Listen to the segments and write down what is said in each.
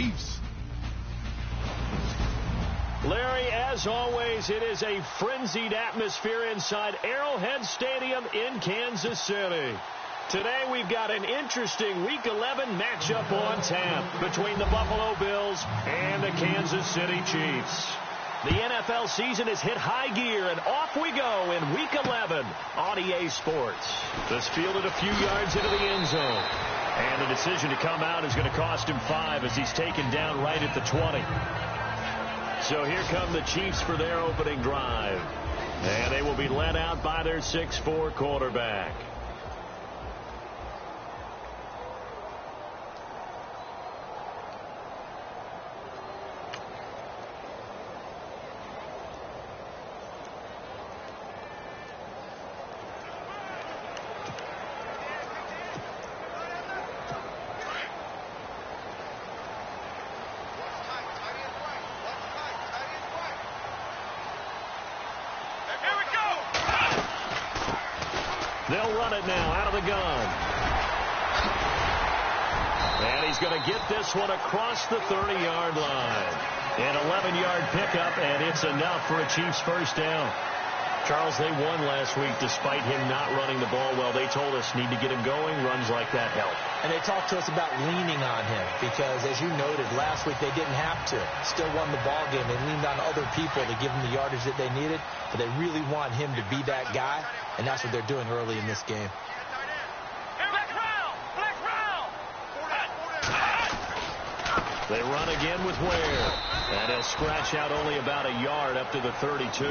Chiefs. Larry, as always, it is a frenzied atmosphere inside Arrowhead Stadium in Kansas City. Today we've got an interesting Week 11 matchup on tap between the Buffalo Bills and the Kansas City Chiefs. The NFL season has hit high gear, and off we go in Week 11 on EA Sports. This fielded a few yards into the end zone. And the decision to come out is going to cost him 5 as he's taken down right at the 20. So here come the Chiefs for their opening drive. And they will be led out by their 6'4" quarterback. They'll run it now out of the gun. And he's going to get this one across the 30-yard line. An 11-yard pickup, and it's enough for a Chiefs first down. Charles, they won last week despite him not running the ball well. They told us need to get him going. Runs like that help. And they talked to us about leaning on him because, as you noted, last week they didn't have to. Still won the ball game. They leaned on other people to give them the yardage that they needed, but they really want him to be that guy, and that's what they're doing early in this game. They run again with Ware, and he'll scratch out only about a yard up to the 32.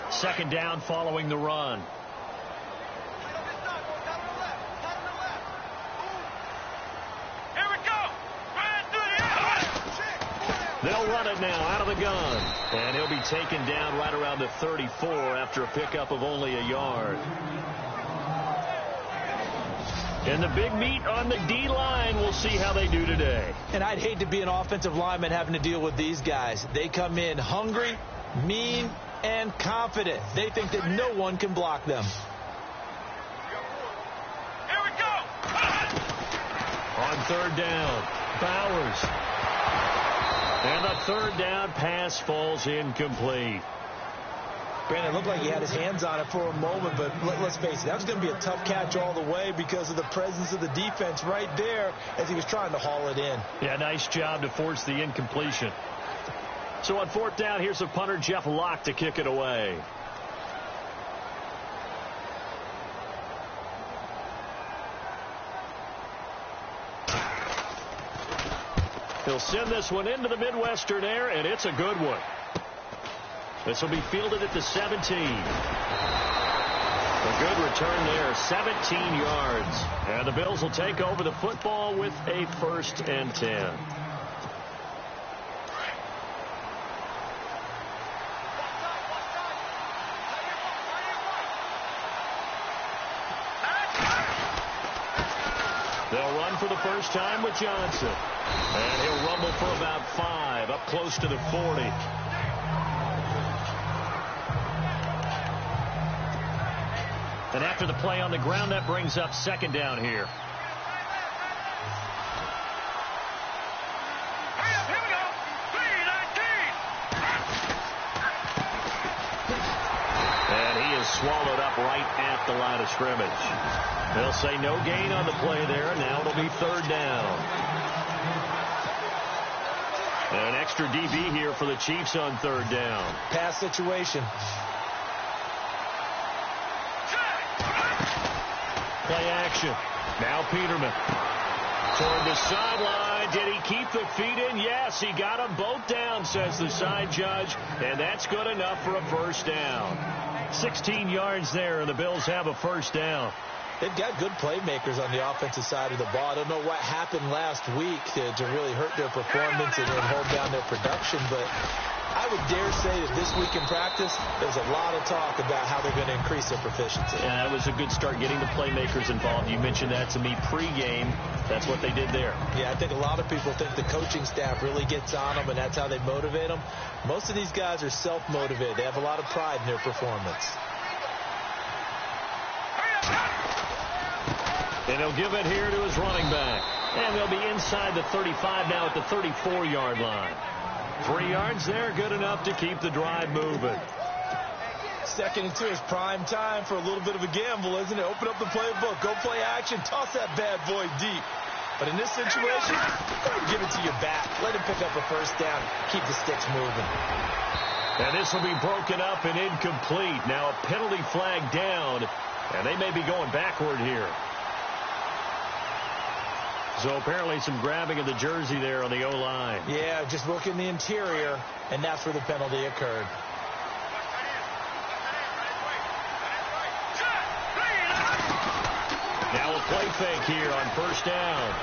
Second down following the run. Here we go. They'll run it now out of the gun. And he'll be taken down right around the 34 after a pickup of only a yard. And the big meat on the D-line, we'll see how they do today. And I'd hate to be an offensive lineman having to deal with these guys. They come in hungry, mean, and confident. They think that no one can block them. Here we go. On third down, Bowers. And the third down pass falls incomplete. Brandon, it looked like he had his hands on it for a moment, but let's face it, that was going to be a tough catch all the way because of the presence of the defense right there as he was trying to haul it in. Yeah, nice job to force the incompletion. So on fourth down, here's the punter, Jeff Locke, to kick it away. He'll send this one into the Midwestern air, and it's a good one. This will be fielded at the 17. A good return there, 17 yards. And the Bills will take over the football with a 1st and 10. They'll run for the first time with Johnson. And he'll rumble for about 5, up close to the 40. And after the play on the ground, that brings up second down here. Here we go. 3-19. And he is swallowed up right at the line of scrimmage. They'll say no gain on the play there, and now it'll be third down. And an extra DB here for the Chiefs on third down. Pass situation. Play action. Now Peterman. Toward the sideline. Did he keep the feet in? Yes, he got them both down, says the side judge. And that's good enough for a first down. 16 yards there, and the Bills have a first down. They've got good playmakers on the offensive side of the ball. I don't know what happened last week to really hurt their performance and hold down their production, but I would dare say that this week in practice, there's a lot of talk about how they're going to increase their proficiency. And that was a good start, getting the playmakers involved. You mentioned that to me pregame. That's what they did there. Yeah, I think a lot of people think the coaching staff really gets on them, and that's how they motivate them. Most of these guys are self-motivated. They have a lot of pride in their performance. And he'll give it here to his running back. And they'll be inside the 35 now at the 34-yard line. 3 yards there, good enough to keep the drive moving. 2nd and 2 is prime time for a little bit of a gamble, isn't it? Open up the playbook, go play action, toss that bad boy deep. But in this situation, give it to your back. Let him pick up a first down. Keep the sticks moving. And this will be broken up and incomplete. Now a penalty flag down, and they may be going backward here. So apparently some grabbing of the jersey there on the O-line. Yeah, just working the interior, and that's where the penalty occurred. Now a play fake here on first down.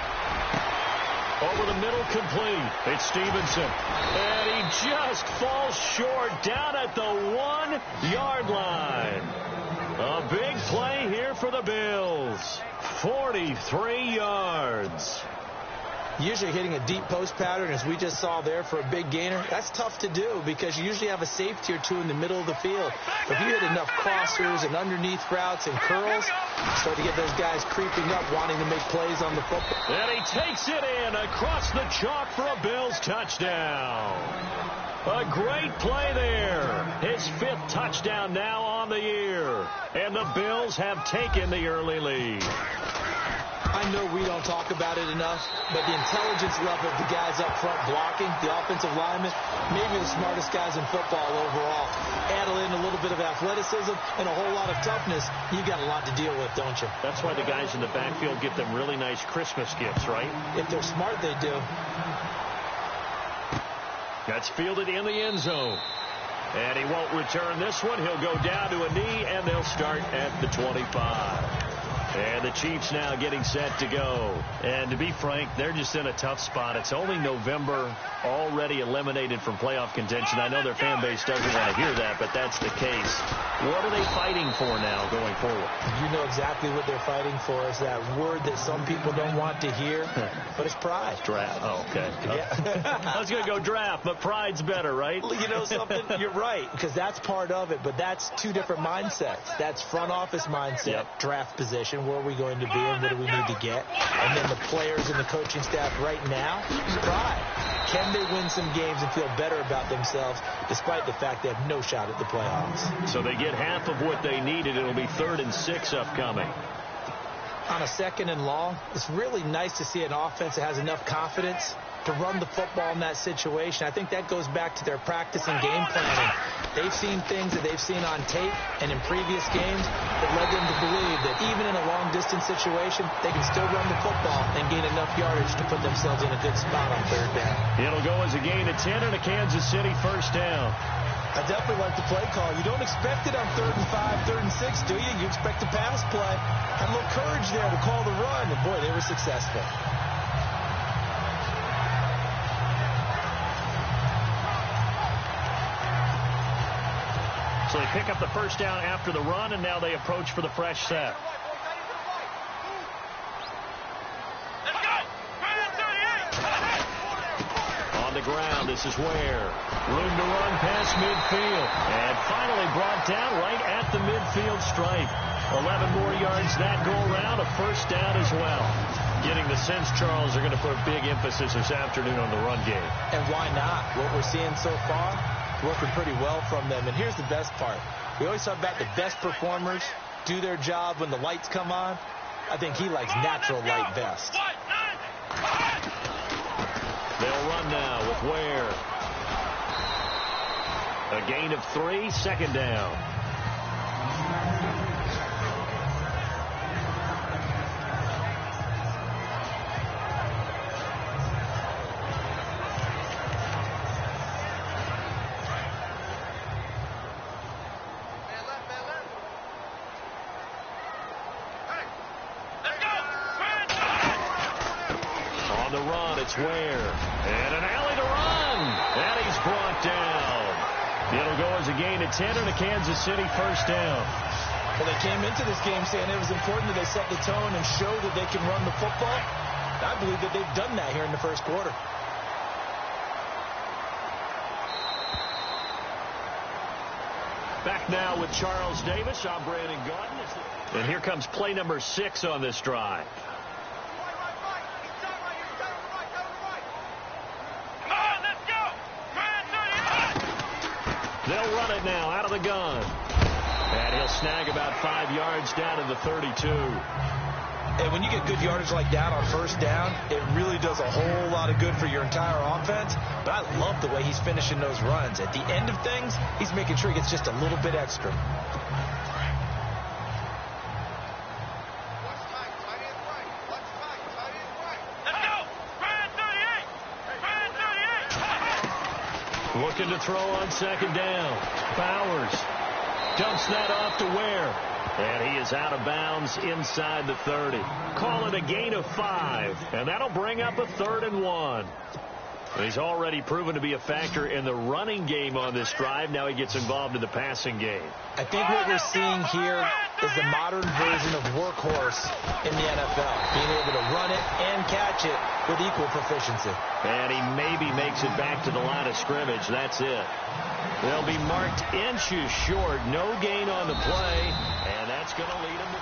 Over the middle, complete. It's Stevenson. And he just falls short down at the 1-yard line. A big play here for the Bills. 43 yards. Usually hitting a deep post pattern, as we just saw there, for a big gainer, that's tough to do because you usually have a safety or two in the middle of the field. But if you hit enough crossers and underneath routes and curls, you start to get those guys creeping up, wanting to make plays on the football. And he takes it in across the chalk for a Bills touchdown. A great play there. His 5th touchdown now on the year. And the Bills have taken the early lead. I know we don't talk about it enough, but the intelligence level of the guys up front blocking, the offensive linemen, maybe the smartest guys in football overall. Add in a little bit of athleticism and a whole lot of toughness, you got a lot to deal with, don't you? That's why the guys in the backfield get them really nice Christmas gifts, right? If they're smart, they do. That's fielded in the end zone. And he won't return this one. He'll go down to a knee, and they'll start at the 25. And the Chiefs now getting set to go. And to be frank, they're just in a tough spot. It's only November, already eliminated from playoff contention. I know their fan base doesn't want to hear that, but that's the case. What are they fighting for now going forward? You know exactly what they're fighting for. Is that word that some people don't want to hear, but it's pride. Draft. Oh, okay. Yeah. I was going to go draft, but pride's better, right? You know something? You're right, because that's part of it, but that's two different mindsets. That's front office mindset, draft position. Where are we going to be and what do we need to get? And then the players and the coaching staff right now, pride. Can they win some games and feel better about themselves despite the fact they have no shot at the playoffs? So they get half of what they needed. It'll be 3rd and 6 upcoming. On a 2nd and long, it's really nice to see an offense that has enough confidence to run the football in that situation. I think that goes back to their practice and game planning. They've seen things that they've seen on tape and in previous games that led them to believe that even in a long-distance situation, they can still run the football and gain enough yardage to put themselves in a good spot on 3rd down. It'll go as a gain of 10 and a Kansas City first down. I definitely like the play call. You don't expect it on 3rd and 5, 3rd and 6, do you? You expect a pass play. Had a little courage there to call the run, and boy, they were successful. So they pick up the first down after the run, and now they approach for the fresh set. On the ground, this is Ware. Room to run past midfield. And finally brought down right at the midfield stripe. 11 more yards that go around, a first down as well. Getting the sense, Charles, are going to put a big emphasis this afternoon on the run game. And why not? What we're seeing so far, working pretty well from them. And here's the best part. We always talk about the best performers do their job when the lights come on. I think he likes natural light best. They'll run now with Ware. A gain of 3, 2nd down. On the run, it's Ware. And an alley to run. And he's brought down. It'll go as a gain of 10 and a Kansas City first down. Well, they came into this game saying it was important that they set the tone and show that they can run the football. I believe that they've done that here in the first quarter. Back now with Charles Davis. I'm Brandon Gordon. And here comes play number 6 on this drive. Come on, let's go. They'll run it now out of the gun. And he'll snag about 5 yards down to the 32. And when you get good yardage like that on first down, it really does a whole lot of good for your entire offense. But I love the way he's finishing those runs. At the end of things, he's making sure he gets just a little bit extra. Let's go. Brand 38. Looking to throw on second down. Bowers dumps that off to Ware. And he is out of bounds inside the 30. Call it a gain of 5. And that'll bring up a 3rd and 1. He's already proven to be a factor in the running game on this drive. Now he gets involved in the passing game. I think what we're seeing here is the modern version of workhorse in the NFL. Being able to run it and catch it with equal proficiency. And he maybe makes it back to the line of scrimmage. That's it. They'll be marked inches short. No gain on the play. And that's going to lead him to...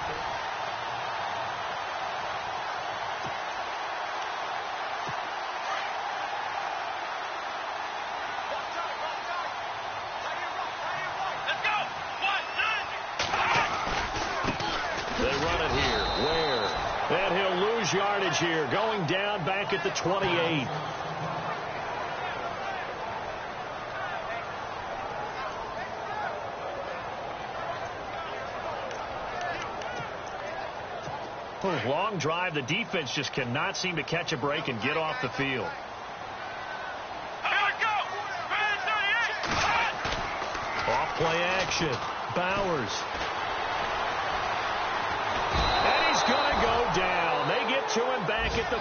They run it here. Ware. And he'll lose yardage here. Going down back at the 28. Long drive. The defense just cannot seem to catch a break and get off the field. Here we go. Brand 38. Off play action. Bowers. And he's going to go down. They get to him back at the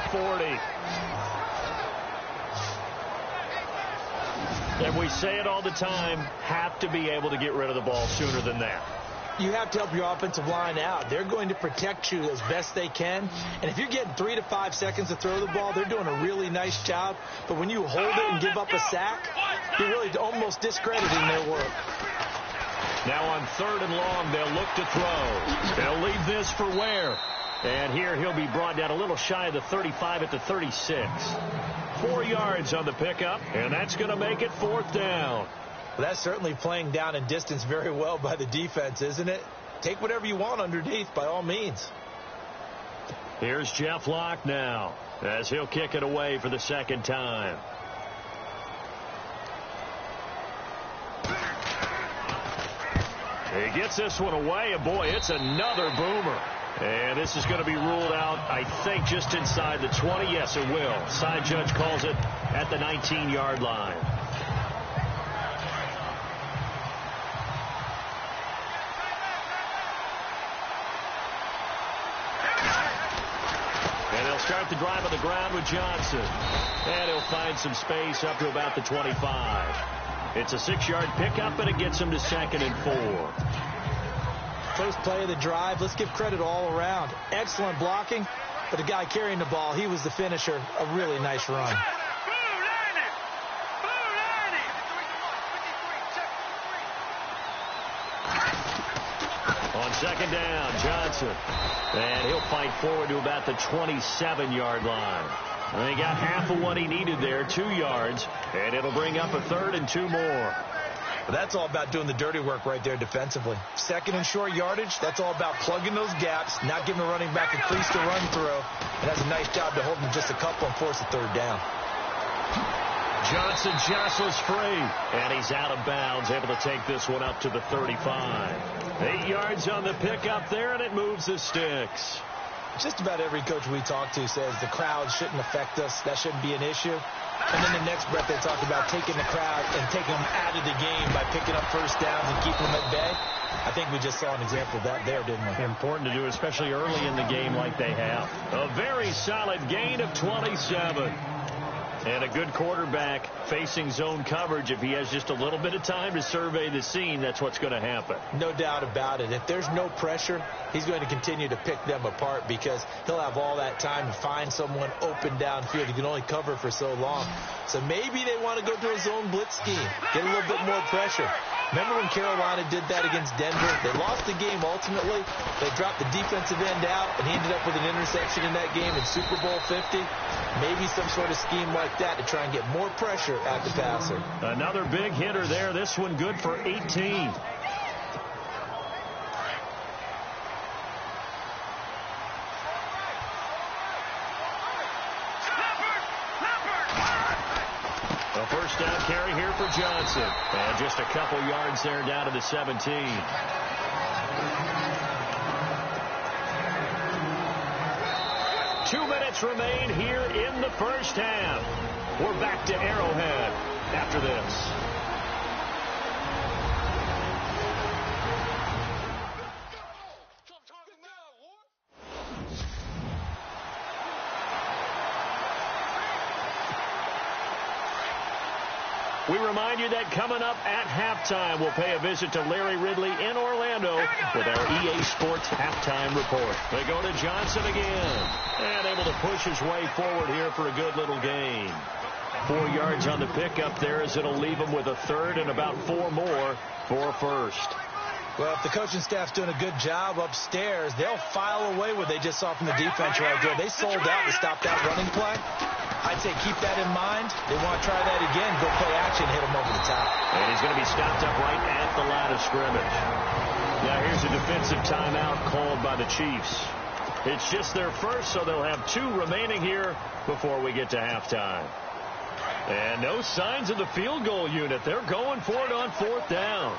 40. And we say it all the time, have to be able to get rid of the ball sooner than that. You have to help your offensive line out. They're going to protect you as best they can. And if you're getting 3 to 5 seconds to throw the ball, they're doing a really nice job. But when you hold it and give up a sack, you're really almost discrediting their work. Now on 3rd and long, they'll look to throw. They'll leave this for Ware. And here he'll be brought down a little shy of the 35 at the 36. 4 yards on the pickup, and that's going to make it 4th down. Well, that's certainly playing down in distance very well by the defense, isn't it? Take whatever you want underneath, by all means. Here's Jeff Locke now, as he'll kick it away for the 2nd time. He gets this one away, and boy, it's another boomer. And this is going to be ruled out, I think, just inside the 20. Yes, it will. Side judge calls it at the 19-yard line. And they'll start the drive on the ground with Johnson. And he'll find some space up to about the 25. It's a 6-yard pickup, and it gets him to 2nd and 4. First play of the drive, let's give credit all around. Excellent blocking, but the guy carrying the ball, he was the finisher. A really nice run. On 2nd down, Johnson. And he'll fight forward to about the 27-yard line. And he got half of what he needed there, 2 yards. And it'll bring up a 3rd and 2 more. But that's all about doing the dirty work right there defensively. 2nd and short yardage, that's all about plugging those gaps, not giving the running back a crease to run through. And that's a nice job to hold him just a couple and force a 3rd down. Johnson jostles free, and he's out of bounds, able to take this one up to the 35. 8 yards on the pickup there, and it moves the sticks. Just about every coach we talk to says the crowd shouldn't affect us. That shouldn't be an issue. And then the next breath they talk about taking the crowd and taking them out of the game by picking up first downs and keeping them at bay. I think we just saw an example of that there, didn't we? Important to do, especially early in the game like they have. A very solid gain of 27. And a good quarterback facing zone coverage. If he has just a little bit of time to survey the scene, that's what's going to happen. No doubt about it. If there's no pressure, he's going to continue to pick them apart because he'll have all that time to find someone open downfield. He can only cover for so long. So maybe they want to go to a zone blitz scheme, get a little bit more pressure. Remember when Carolina did that against Denver? They lost the game ultimately. They dropped the defensive end out, and he ended up with an interception in that game in Super Bowl 50. Maybe some sort of scheme like that to try and get more pressure at the passer. Another big hitter there. This one good for 18. A first down carry here for Johnson. And just a couple yards there down to the 17. 2 minutes remain here in the first half. We're back to Arrowhead after this. We remind you that coming up at halftime, we'll pay a visit to Larry Ridley in Orlando with our EA Sports Halftime Report. They go to Johnson again, and able to push his way forward here for a good little gain. 4 yards on the pickup there as it'll leave him with a third and about 4 more for a first. Well, if the coaching staff's doing a good job upstairs, they'll file away what they just saw from the defense right there. They sold out to stop that running play. I'd say keep that in mind. They want to try that again, go play action, hit him over the top. And he's going to be stopped up right at the line of scrimmage. Now here's a defensive timeout called by the Chiefs. It's just their first, so they'll have 2 remaining here before we get to halftime. And no signs of the field goal unit. They're going for it on 4th down.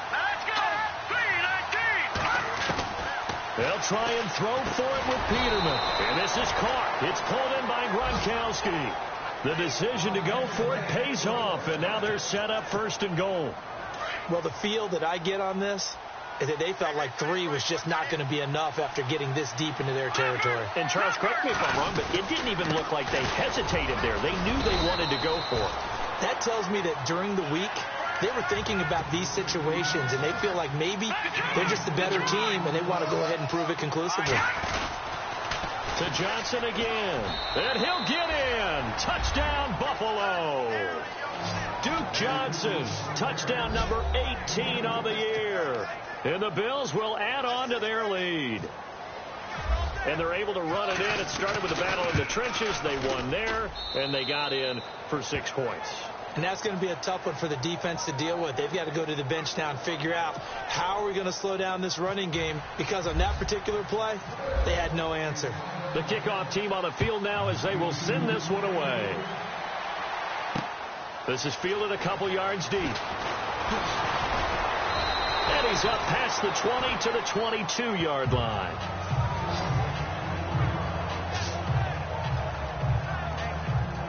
Let's go! 3-19! They'll try and throw for it with Peterman. And this is caught. It's pulled in by Gronkowski. The decision to go for it pays off, and now they're set up 1st and goal. Well, the feel that I get on this is that they felt like 3 was just not going to be enough after getting this deep into their territory. And Charles, correct me if I'm wrong, but it didn't even look like they hesitated there. They knew they wanted to go for it. That tells me that during the week, they were thinking about these situations, and they feel like maybe they're just the better team, and they want to go ahead and prove it conclusively. To Johnson again, and he'll get in. Touchdown, Buffalo. Duke Johnson, touchdown number 18 on the year. And the Bills will add on to their lead. And they're able to run it in. It started with a battle in the trenches. They won there, and they got in for 6 points. And that's going to be a tough one for the defense to deal with. They've got to go to the bench now and figure out how are we going to slow down this running game, because on that particular play, they had no answer. The kickoff team on the field now as they will send this one away. This is fielded a couple yards deep. And he's up past the 20 to the 22-yard line.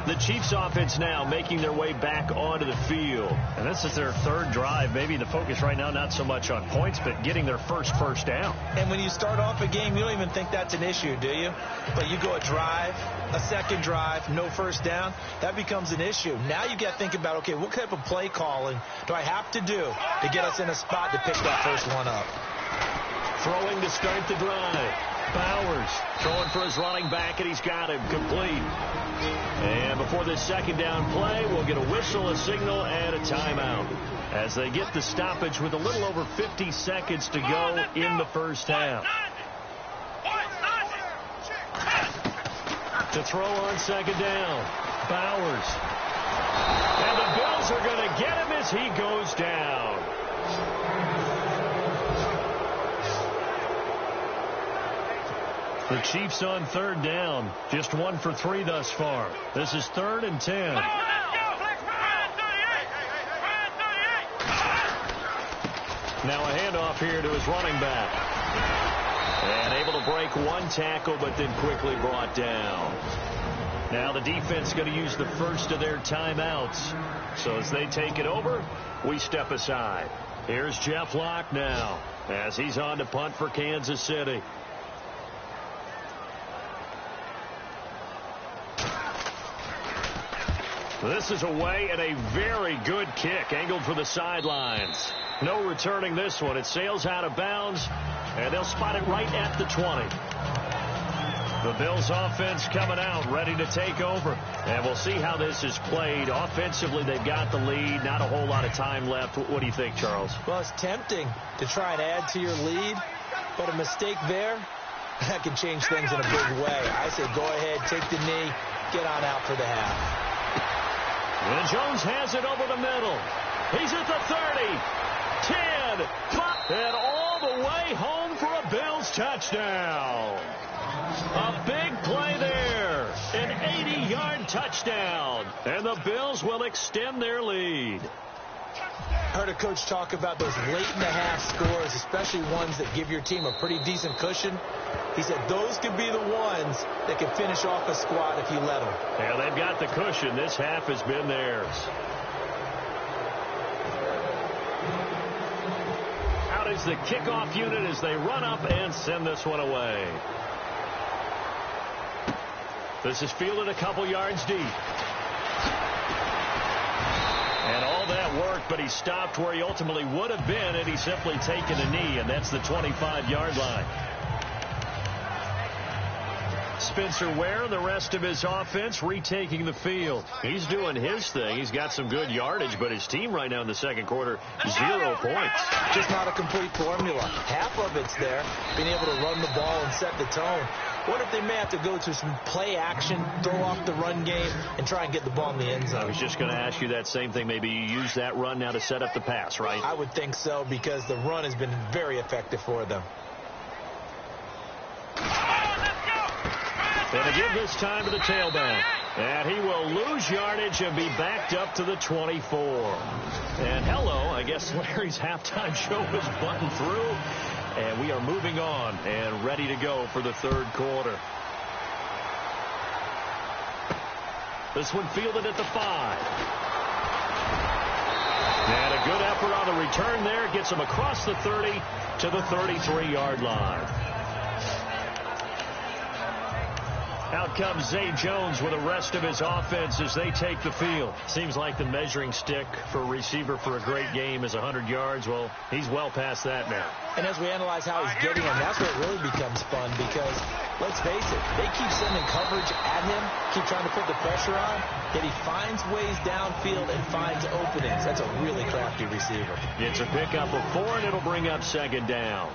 The Chiefs offense now making their way back onto the field. And this is their 3rd drive. Maybe the focus right now not so much on points, but getting their first down. And when you start off a game, you don't even think that's an issue, do you? But you go a drive, a 2nd drive, no first down, that becomes an issue. Now you got to think about, okay, what type of play calling do I have to do to get us in a spot to pick that first one up? Throwing to start the drive. Bowers throwing for his running back, and he's got him complete. And before this 2nd down play, we'll get a whistle, a signal, and a timeout as they get the stoppage with a little over 50 seconds to go in the first half. To throw on 2nd down, Bowers. And the Bills are going to get him as he goes down. The Chiefs on 3rd down. Just 1 for 3 thus far. This is 3rd and 10. Now a handoff here to his running back. And able to break one tackle, but then quickly brought down. Now the defense is going to use the first of their timeouts. So as they take it over, we step aside. Here's Jeff Locke now as he's on to punt for Kansas City. This is away and a very good kick angled for the sidelines. No returning this one. It sails out of bounds, and they'll spot it right at the 20. The Bills offense coming out, ready to take over. And we'll see how this is played. Offensively, they've got the lead. Not a whole lot of time left. What do you think, Charles? Well, it's tempting to try and add to your lead, but a mistake there, that can change things in a big way. I say go ahead, take the knee, get on out for the half. And Jones has it over the middle. He's at the 30, 10, 5, and all the way home for a Bills touchdown. A big play there, an 80-yard touchdown, and the Bills will extend their lead. I heard a coach talk about those late-in-the-half scores, especially ones that give your team a pretty decent cushion. He said those could be the ones that can finish off a squad if you let them. Yeah, they've got the cushion. This half has been theirs. Out is the kickoff unit as they run up and send this one away. This is fielded a couple yards deep. And all that work, but he stopped where he ultimately would have been had he simply taken a knee, and that's the 25-yard line. Spencer Ware and the rest of his offense retaking the field. He's doing his thing. He's got some good yardage, but his team right now in the second quarter, 0 points. Just not a complete formula. Half of it's there, being able to run the ball and set the tone. What if they may have to go to some play action, throw off the run game, and try and get the ball in the end zone? I was just going to ask you that same thing. Maybe you use that run now to set up the pass, right? I would think so, because the run has been very effective for them. Going to give this time to the tailback. And he will lose yardage and be backed up to the 24. And hello, I guess Larry's halftime show was buttoned through. And we are moving on and ready to go for the third quarter. This one fielded at the 5. And a good effort on the return there. Gets him across the 30 to the 33-yard line. Out comes Zay Jones with the rest of his offense as they take the field. Seems like the measuring stick for a receiver for a great game is 100 yards. Well, he's well past that now. And as we analyze how he's getting them, that's where it really becomes fun because, let's face it, they keep sending coverage at him, keep trying to put the pressure on, yet he finds ways downfield and finds openings. That's a really crafty receiver. It's a pickup of 4, and it'll bring up second down.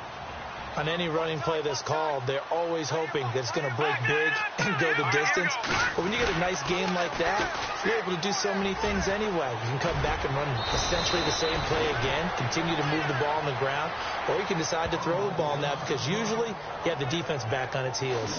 On any running play that's called, they're always hoping that it's going to break big and go the distance. But when you get a nice game like that, you're able to do so many things anyway. You can come back and run essentially the same play again, continue to move the ball on the ground, or you can decide to throw the ball now because usually you have the defense back on its heels.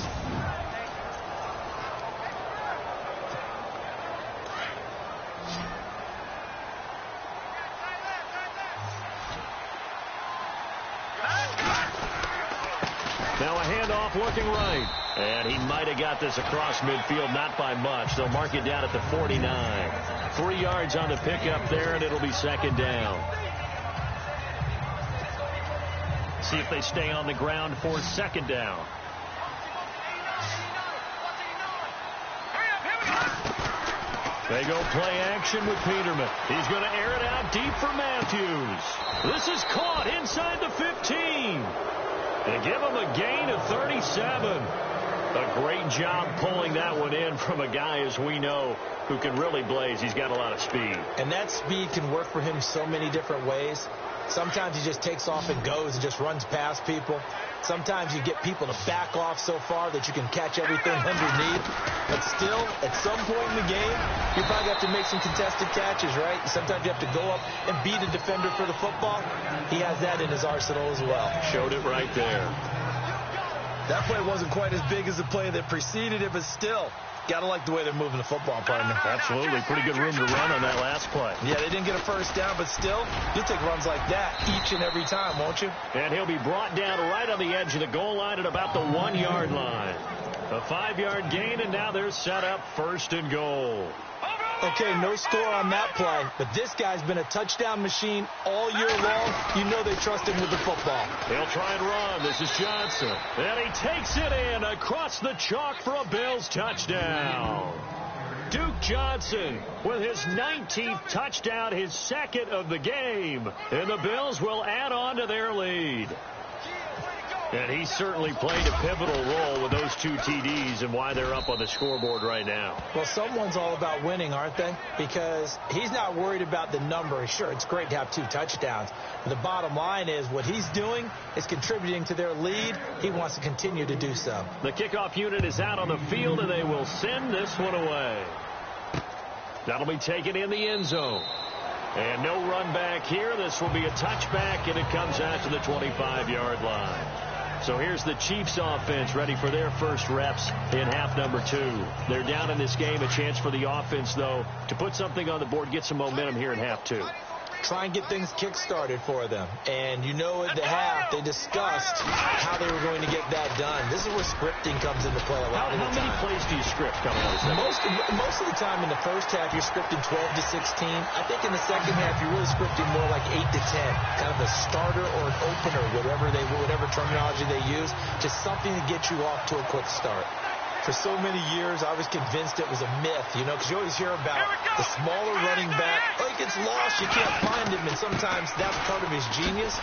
Now a handoff looking right. And he might have got this across midfield, not by much. They'll mark it down at the 49. 3 yards on the pickup there, and it'll be second down. See if they stay on the ground for second down. They go play action with Peterman. He's going to air it out deep for Matthews. This is caught inside the 15. They give him a gain of 37. A great job pulling that one in from a guy, as we know, who can really blaze. He's got a lot of speed. And that speed can work for him so many different ways. Sometimes he just takes off and goes and just runs past people. Sometimes you get people to back off so far that you can catch everything underneath. But still, at some point in the game, you probably have to make some contested catches, right? Sometimes you have to go up and beat a defender for the football. He has that in his arsenal as well. Showed it right there. That play wasn't quite as big as the play that preceded it, but still, Got to like the way they're moving the football, partner. Absolutely. Pretty good room to run on that last play. Yeah, they didn't get a first down, but still, you'll take runs like that each and every time, won't you? And he'll be brought down right on the edge of the goal line at about the 1-yard line. A 5-yard gain, and now they're set up 1st and goal. Okay, no score on that play, but this guy's been a touchdown machine all year long. You know they trust him with the football. He'll try and run. This is Johnson. And he takes it in across the chalk for a Bills touchdown. Duke Johnson with his 19th touchdown, his 2nd of the game. And the Bills will add on to their lead. And he certainly played a pivotal role with those 2 TDs and why they're up on the scoreboard right now. Well, someone's all about winning, aren't they? Because he's not worried about the number. Sure, it's great to have 2 touchdowns. But the bottom line is what he's doing is contributing to their lead. He wants to continue to do so. The kickoff unit is out on the field, and they will send this one away. That'll be taken in the end zone. And no run back here. This will be a touchback, and it comes out to the 25-yard line. So here's the Chiefs offense ready for their first reps in half number 2. They're down in this game. A chance for the offense, though, to put something on the board, get some momentum here in half 2. Try and get things kick-started for them. And you know at the half, they discussed how they were going to get that done. This is where scripting comes into play a lot of the time. How many plays do you script coming out of the second? Most of the time in the first half, you're scripting 12 to 16. I think in the second half, you're really scripting more like 8 to 10. Kind of a starter or an opener, whatever terminology they use. Just something to get you off to a quick start. For so many years, I was convinced it was a myth, because you always hear about the smaller running back. Oh, he gets lost, you can't find him, and sometimes that's part of his genius.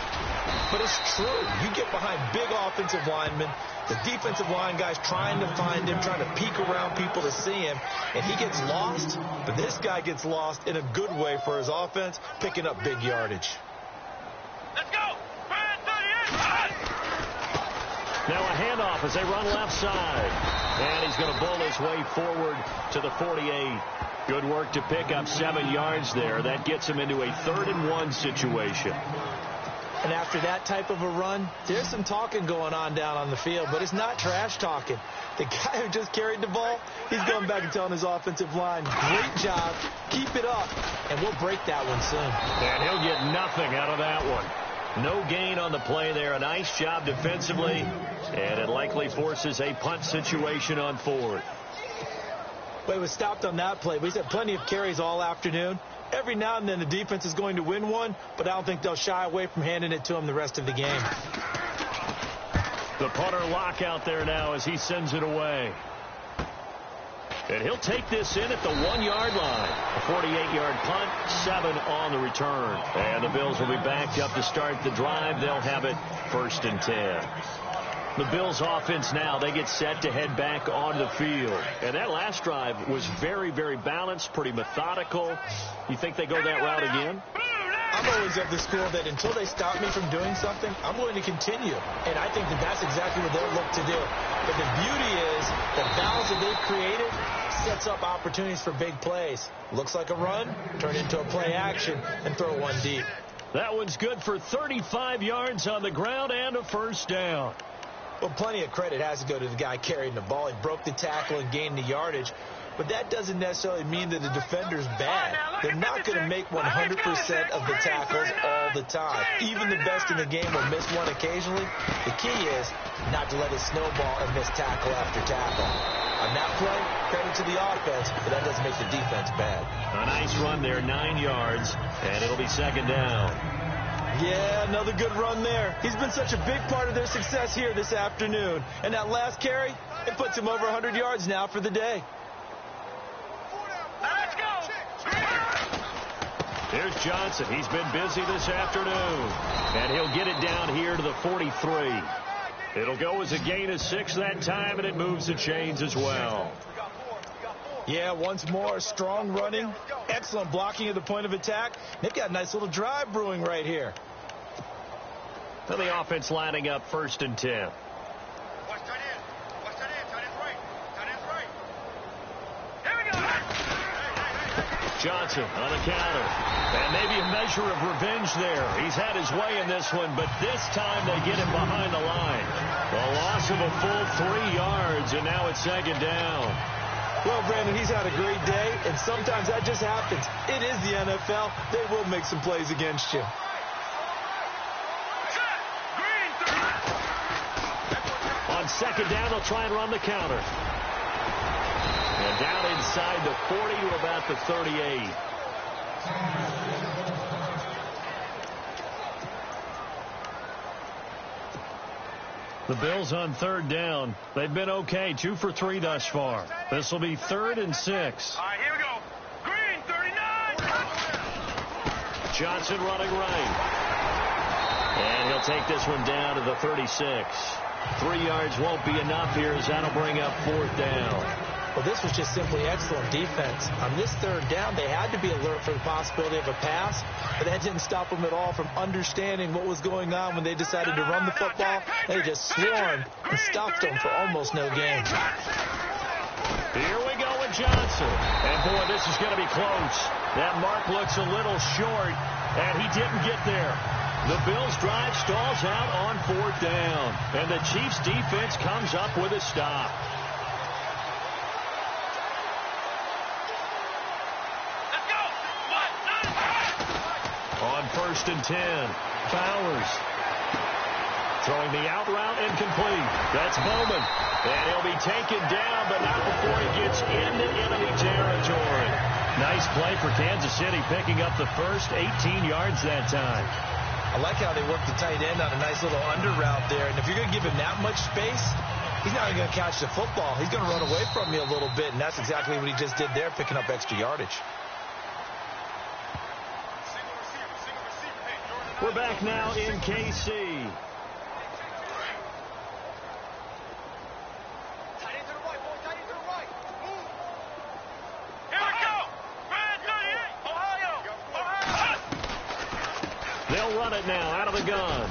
But it's true. You get behind big offensive linemen, the defensive line guys trying to find him, trying to peek around people to see him, and he gets lost. But this guy gets lost in a good way for his offense, picking up big yardage. Let's go! Now a handoff as they run left side. And he's going to bull his way forward to the 48. Good work to pick up 7 yards there. That gets him into a 3rd and 1 situation. And after that type of a run, there's some talking going on down on the field, but it's not trash talking. The guy who just carried the ball, he's going back and telling his offensive line, great job, keep it up, and we'll break that one soon. And he'll get nothing out of that one. No gain on the play there. A nice job defensively, and it likely forces a punt situation on 4th. But it was stopped on that play. But he's had plenty of carries all afternoon. Every now and then the defense is going to win one, but I don't think they'll shy away from handing it to him the rest of the game. The punter lock out there now as he sends it away. And he'll take this in at the 1-yard line. A 48-yard punt, 7 on the return. And the Bills will be backed up to start the drive. They'll have it 1st and 10. The Bills offense now, they get set to head back on the field. And that last drive was very, very balanced, pretty methodical. You think they go that route again? I'm always of the school that until they stop me from doing something, I'm going to continue. And I think that that's exactly what they'll look to do. But the beauty is the balance that they've created sets up opportunities for big plays. Looks like a run, turn into a play action, and throw one deep. That one's good for 35 yards on the ground and a 1st down. Well, plenty of credit has to go to the guy carrying the ball. He broke the tackle and gained the yardage. But that doesn't necessarily mean that the defender's bad. They're not going to make 100% of the tackles all the time. Even the best in the game will miss one occasionally. The key is not to let it snowball and miss tackle after tackle. On that play, credit to the offense, but that doesn't make the defense bad. A nice run there, 9 yards, and it'll be 2nd down. Yeah, another good run there. He's been such a big part of their success here this afternoon. And that last carry, it puts him over 100 yards now for the day. Let's go! Here's Johnson. He's been busy this afternoon. And he'll get it down here to the 43. It'll go as a gain of 6 that time, and it moves the chains as well. Yeah, once more, strong running, excellent blocking at the point of attack. They've got a nice little drive brewing right here. And the offense lining up 1st and 10. Johnson on the counter. And maybe a measure of revenge there. He's had his way in this one, but this time they get him behind the line. A loss of a full 3 yards, and now it's 2nd down. Well, Brandon, he's had a great day, and sometimes that just happens. It is the NFL. They will make some plays against you. On second down, they'll try and run the counter. And down inside the 40 to about the 38. The Bills on third down. They've been okay, 2 for 3 thus far. This will be 3rd and 6. All right, here we go. Green, 39. Johnson running right. And he'll take this one down to the 36. 3 yards won't be enough here as that'll bring up 4th down. Well, this was just simply excellent defense. On this third down, they had to be alert for the possibility of a pass, but that didn't stop them at all from understanding what was going on when they decided to run the football. They just swarmed and stopped them for almost no gain. Here we go with Johnson. And, boy, this is going to be close. That mark looks a little short, and he didn't get there. The Bills' drive stalls out on 4th down, and the Chiefs' defense comes up with a stop. On 1st and 10, Bowers throwing the out route incomplete. That's Bowman. And he'll be taken down, but not before he gets into enemy territory. Nice play for Kansas City, picking up the first 18 yards that time. I like how they worked the tight end on a nice little under route there. And if you're going to give him that much space, he's not even going to catch the football. He's going to run away from you a little bit, and that's exactly what he just did there, picking up extra yardage. We're back now in KC. They'll run it now out of the gun.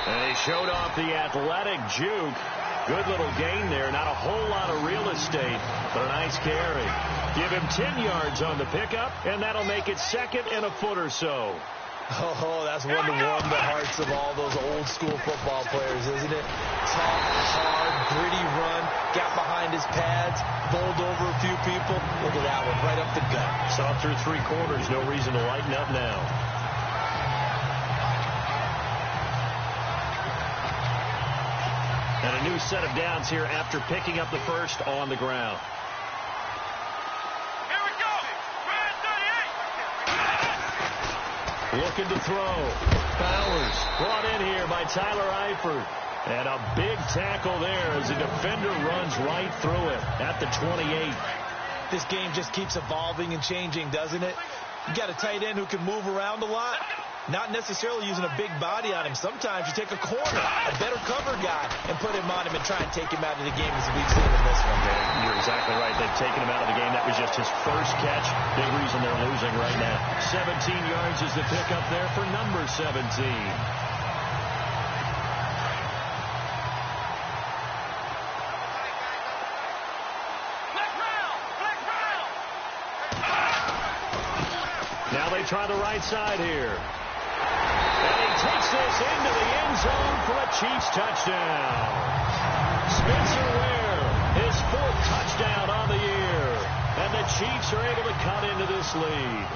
And he showed off the athletic juke. Good little gain there. Not a whole lot of real estate, but a nice carry. Give him 10 yards on the pickup, and that'll make it 2nd and a foot or so. Oh, that's one to warm the hearts of all those old school football players, isn't it? Tough, hard, gritty run, got behind his pads, bowled over a few people. Look at that one, right up the gut. Saw through 3 quarters, no reason to lighten up now. And a new set of downs here after picking up the first on the ground. Looking to throw. Bowers brought in here by Tyler Eifert. And a big tackle there as the defender runs right through it at the 28. This game just keeps evolving and changing, doesn't it? You got a tight end who can move around a lot. Not necessarily using a big body on him. Sometimes you take a corner, a better cover guy, and put him on him and try and take him out of the game as we've seen in this one. You're exactly right. They've taken him out of the game. That was just his first catch. Big reason they're losing right now. 17 yards is the pickup there for number 17. Now they try the right side here. And he takes this into the end zone for a Chiefs touchdown. Spencer Ware, his 4th touchdown on the year. And the Chiefs are able to cut into this lead.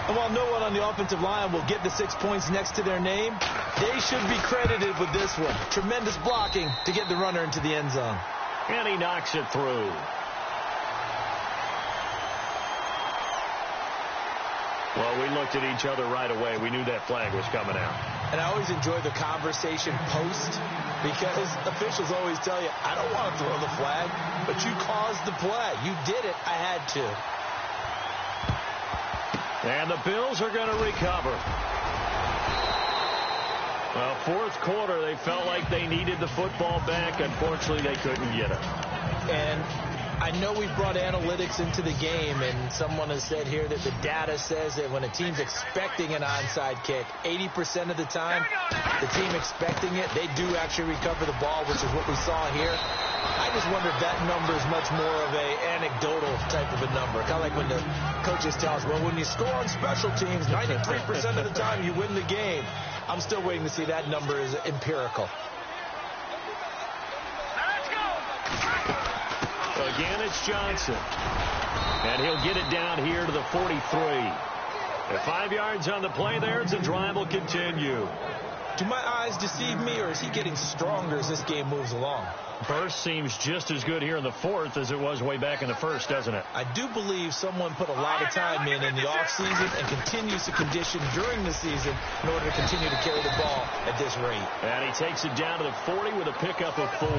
And while no one on the offensive line will get the 6 points next to their name, they should be credited with this one. Tremendous blocking to get the runner into the end zone. And he knocks it through. Well, we looked at each other right away. We knew that flag was coming out. And I always enjoy the conversation post because officials always tell you, I don't want to throw the flag, but you caused the play. You did it. I had to. And the Bills are going to recover. Well, 4th quarter, they felt like they needed the football back. Unfortunately, they couldn't get it. And I know we've brought analytics into the game, and someone has said here that the data says that when a team's expecting an onside kick, 80% of the time, the team expecting it, they do actually recover the ball, which is what we saw here. I just wonder if that number is much more of a anecdotal type of a number. Kind of like when the coaches tell us, well, when you score on special teams, 93% of the time you win the game. I'm still waiting to see that number is empirical. Again, it's Johnson. And he'll get it down here to the 43. At 5 yards on the play there, the drive will continue. Do my eyes deceive me, or is he getting stronger as this game moves along? Burst seems just as good here in the fourth as it was way back in the first, doesn't it? I do believe someone put a lot of time in the offseason and continues to condition during the season in order to continue to carry the ball at this rate. And he takes it down to the 40 with a pickup of 4.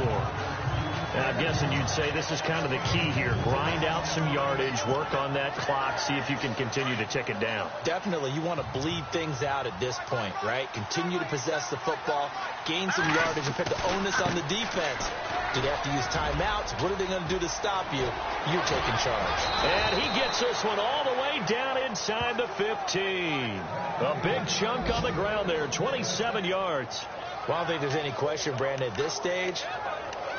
And I'm guessing you'd say this is kind of the key here. Grind out some yardage, work on that clock, see if you can continue to tick it down. Definitely. You want to bleed things out at this point, right? Continue to possess the football, gain some yardage, and put the onus on the defense. Do they have to use timeouts? What are they going to do to stop you? You're taking charge. And he gets this one all the way down inside the 15. A big chunk on the ground there, 27 yards. Well, I don't think there's any question, Brandon, at this stage.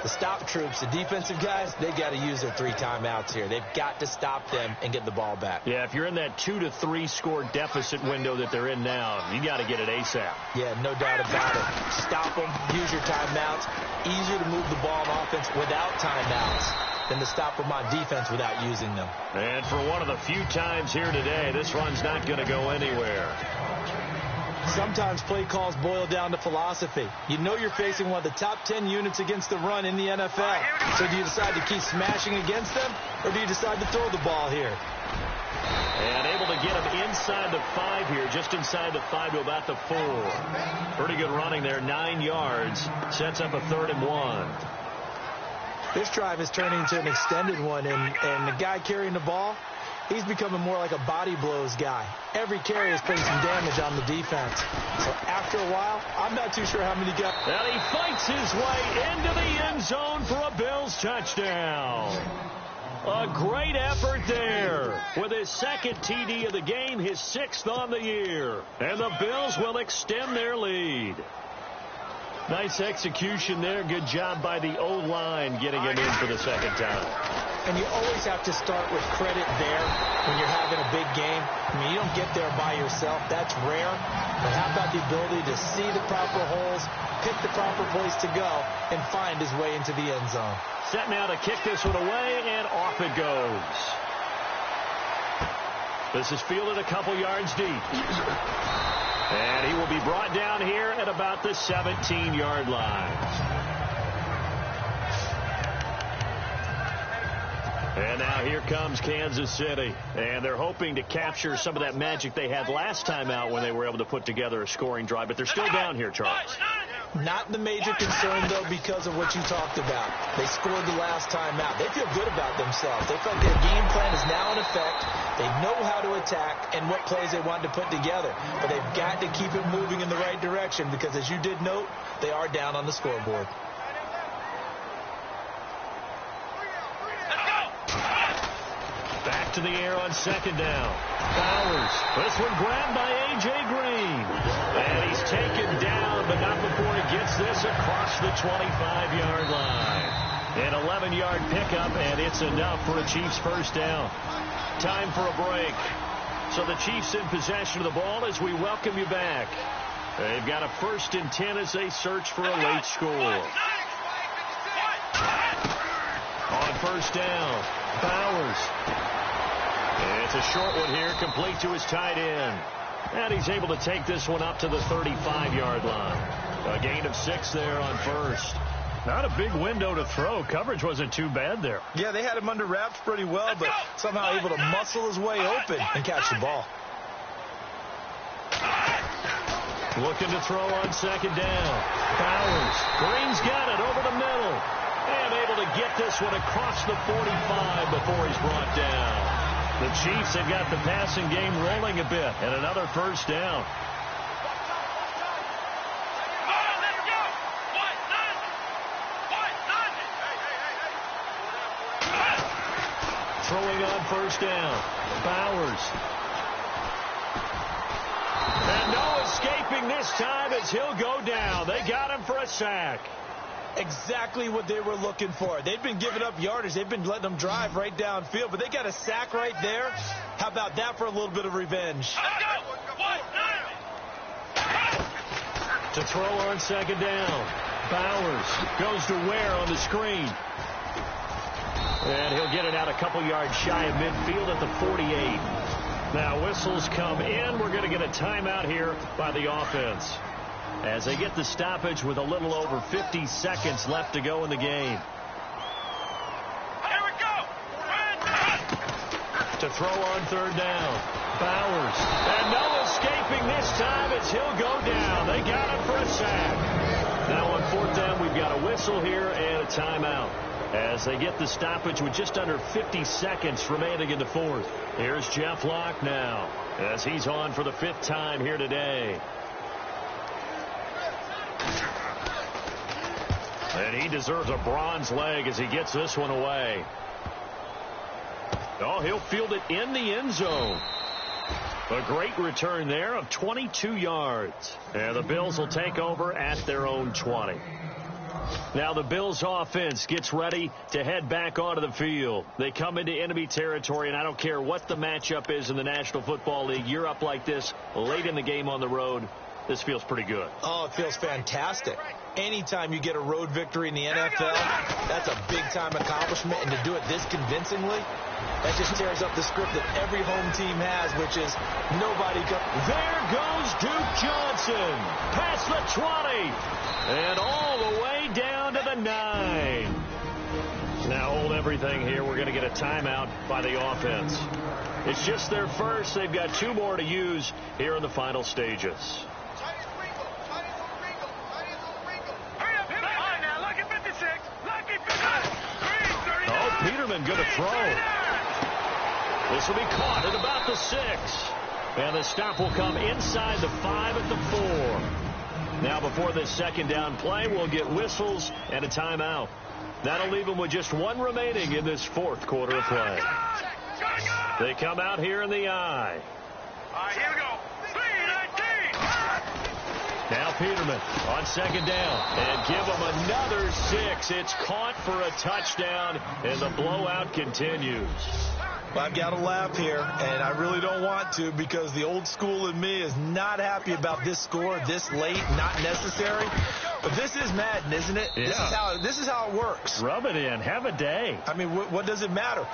The stop troops, the defensive guys, they got to use their 3 timeouts here. They've got to stop them and get the ball back. Yeah, if you're in that 2 to 3 score deficit window that they're in now, you got to get it ASAP. Yeah, no doubt about it. Stop them, use your timeouts. Easier to move the ball on offense without timeouts than to stop them on defense without using them. And for one of the few times here today, this run's not going to go anywhere. Sometimes play calls boil down to philosophy. You know you're facing one of the top 10 units against the run in the NFL. So do you decide to keep smashing against them, or do you decide to throw the ball here? And able to get him inside the 5 here, just inside the 5 to about the 4. Pretty good running there, 9 yards. Sets up a 3rd and 1. This drive is turning into an extended one, and the guy carrying the ball, he's becoming more like a body blows guy. Every carry is putting some damage on the defense. So after a while, I'm not too sure how many guys. And he fights his way into the end zone for a Bills touchdown. A great effort there with his 2nd TD of the game, his 6th on the year. And the Bills will extend their lead. Nice execution there. Good job by the O-line getting him in for the 2nd time. And you always have to start with credit there when you're having a big game. I mean, you don't get there by yourself. That's rare. But how about the ability to see the proper holes, pick the proper place to go, and find his way into the end zone? Set now to kick this one away, and off it goes. This is fielded a couple yards deep. And he will be brought down here at about the 17-yard line. And now here comes Kansas City. And they're hoping to capture some of that magic they had last time out when they were able to put together a scoring drive. But they're still down here, Charles. Not the major concern, though, because of what you talked about. They scored the last time out. They feel good about themselves. They feel like their game plan is now in effect. They know how to attack and what plays they want to put together. But they've got to keep it moving in the right direction because, as you did note, they are down on the scoreboard. Back to the air on 2nd down. Bowers. This one grabbed by A.J. Green. And he's taken down, but not before he gets this across the 25-yard line. An 11-yard pickup, and it's enough for a Chiefs 1st down. Time for a break. So the Chiefs in possession of the ball as we welcome you back. They've got a 1st and 10 as they search for a late score. On 1st down, Bowers. It's a short one here, complete to his tight end. And he's able to take this one up to the 35-yard line. A gain of 6 there on 1st. Not a big window to throw. Coverage wasn't too bad there. Yeah, they had him under wraps pretty well, but somehow able to muscle his way open and catch the ball. Looking to throw on 2nd down. Bowers. Green's got it over the middle. And able to get this one across the 45 before he's brought down. The Chiefs have got the passing game rolling a bit. And another 1st down. Throwing on 1st down. Bowers. And no escaping this time as he'll go down. They got him for a sack. Exactly what they were looking for. They've been giving up yardage. They've been letting them drive right downfield, but they got a sack right there. How about that for a little bit of revenge? To throw on 2nd down. Bowers goes to Ware on the screen. And he'll get it out a couple yards shy of midfield at the 48. Now whistles come in. We're going to get a timeout here by the offense as they get the stoppage with a little over 50 seconds left to go in the game. Here we go. To throw on third down. Bowers. And no escaping this time as he'll go down. They got him for a sack. Now on fourth down, we've got a whistle here and a timeout as they get the stoppage with just under 50 seconds remaining in the fourth. Here's Jeff Locke now as he's on for the 5th time here today. And he deserves a bronze leg as he gets this one away. Oh, he'll field it in the end zone. A great return there of 22 yards. And the Bills will take over at their own 20. Now the Bills offense gets ready to head back onto the field. They come into enemy territory, and I don't care what the matchup is in the National Football League. You're up like this late in the game on the road. This feels pretty good. Oh, it feels fantastic. Anytime you get a road victory in the NFL, that's a big-time accomplishment. And to do it this convincingly, that just tears up the script that every home team has, which is nobody comes. There goes Duke Johnson. Past the 20. And all the way down to the 9. Now hold everything here. We're going to get a timeout by the offense. It's just their first. They've got 2 more to use here in the final stages. Oh, Peterman going to throw. This will be caught at about the 6. And the stop will come inside the 5 at the 4. Now before this second down play, we'll get whistles and a timeout. That'll leave them with just 1 remaining in this 4th quarter of play. They come out here in the I. All right, here we go. 3-19. Now Peterman on second down. And give them another 6. It's caught for a touchdown, and the blowout continues. I've got to laugh here, and I really don't want to because the old school in me is not happy about this score this late, not necessary. But this is Madden, isn't it? Yeah. This is how it works. Rub it in. Have a day. I mean, what does it matter?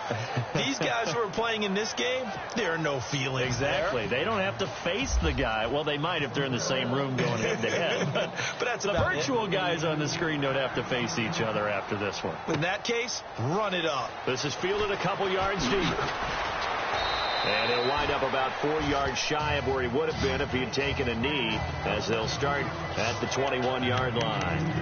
These guys who are playing in this game, there are no feelings Exactly. there. They don't have to face the guy. Well, they might if they're in the same room going head-to-head. But that's the about virtual guys on the screen don't have to face each other after this one. In that case, run it up. This is fielded a couple yards deep. And he'll wind up about 4 yards shy of where he would have been if he had taken a knee, as they'll start at the 21-yard line.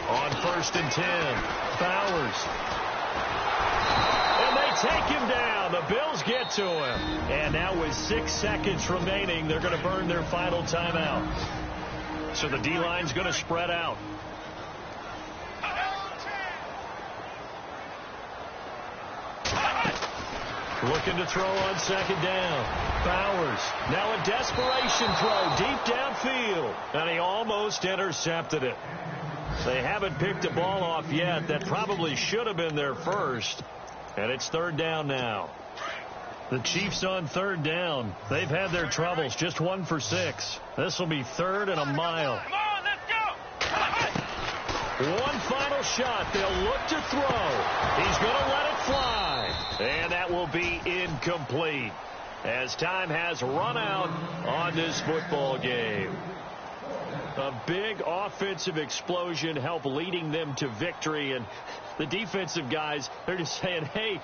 On 1st and 10, Bowers. And they take him down. The Bills get to him. And now with 6 seconds remaining, they're going to burn their final timeout. So the D-line's going to spread out. Looking to throw on second down. Bowers. Now a desperation throw deep downfield. And he almost intercepted it. They haven't picked a ball off yet. That probably should have been their first. And it's 3rd down now. The Chiefs on 3rd down. They've had their troubles. Just 1 for 6. This will be 3rd and a mile. Come on, let's go. One final shot. They'll look to throw. He's going to let it fly. And that will be incomplete as time has run out on this football game. A big offensive explosion helped leading them to victory. And the defensive guys, they're just saying, hey,